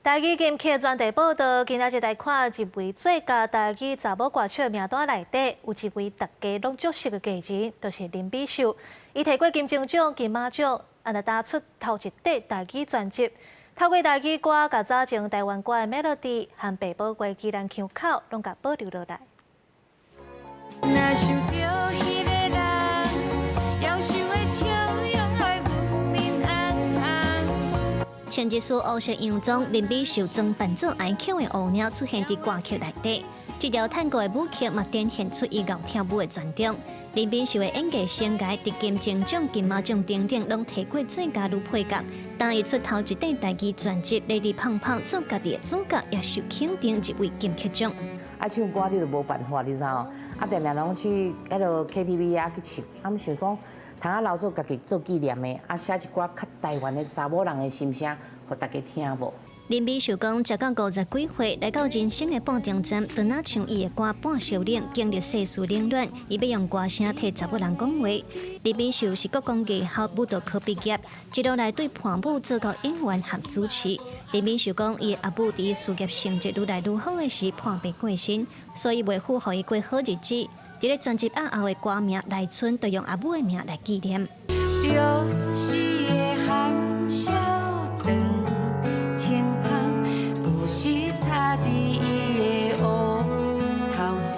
台语金曲专题报道，今仔日来看一位最佳台语查某歌手名单内底，有一位大家拢熟悉的艺人，就是林美秀。伊摕过金钟奖、金马奖，也打出头一块台语专辑。透过台语歌，甲早前台湾歌的 melody 和北宝歌《宜兰腔口》，拢甲保留落来。前一首黑色洋装，林美秀装扮做爱腔的乌鸟出现伫歌曲内底。这条探戈的舞曲嘛，展现出伊咬跳舞的专长。林美秀的演技生涯，伫金钟奖、金马奖等等，拢摕过最佳女配角。当伊出头一张台语专辑《Lady 胖胖》做家己的主角，也受肯定一位金曲奖。啊，唱歌你就无办法，你知道？啊，定定拢去迄落 KTV 啊去唱，啊，毋想讲。通啊留做家己做纪念的，啊写一寡较台湾的查某人的心声，互大家听无。林美秀讲，食到50几岁，来到人生的半中站，顿啊唱伊的歌《半小冷》，经历世事冷暖，伊要用歌声替查某人讲话。林美秀是国光艺校舞蹈科毕业，一路来对伴舞做到演员和主持。林美秀讲，伊阿母伫事业成绩愈来愈好的时破病过身，所以为符合伊过好日子。伫咧专辑后的歌名来春，就用阿母的名来纪念。就是的含笑长，轻芳有时插伫伊的乌头鬃。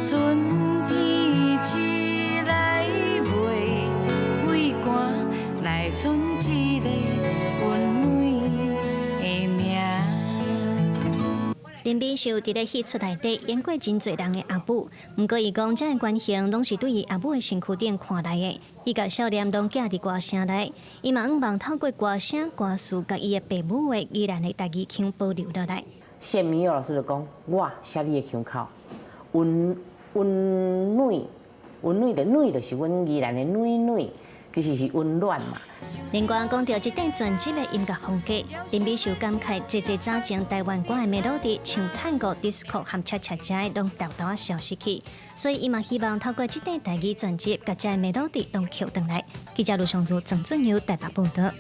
春天起来袂畏寒，来春一个温暖的名。林美秀伫咧戏出内底演过真侪人的阿母，不过伊讲这个原型拢是对伊阿母的身躯顶看来的。伊甲少年拢寄伫歌声内，伊嘛希望透过歌声、歌词，甲伊的父母的依然的台语腔保留落来。谢明佑老师就讲，我写你的腔口，温暖的暖，就是阮宜兰的暖，其实是温暖嘛。另外讲到这张专辑的音乐风格，林美秀感慨，这早前台湾歌的 melody 像探戈、disco 和恰恰恰拢豆豆消失去，所以伊嘛希望透过这张台语专辑，把这 melody 拢捡回来。记者卢尚祖、郑俊佑台北报道。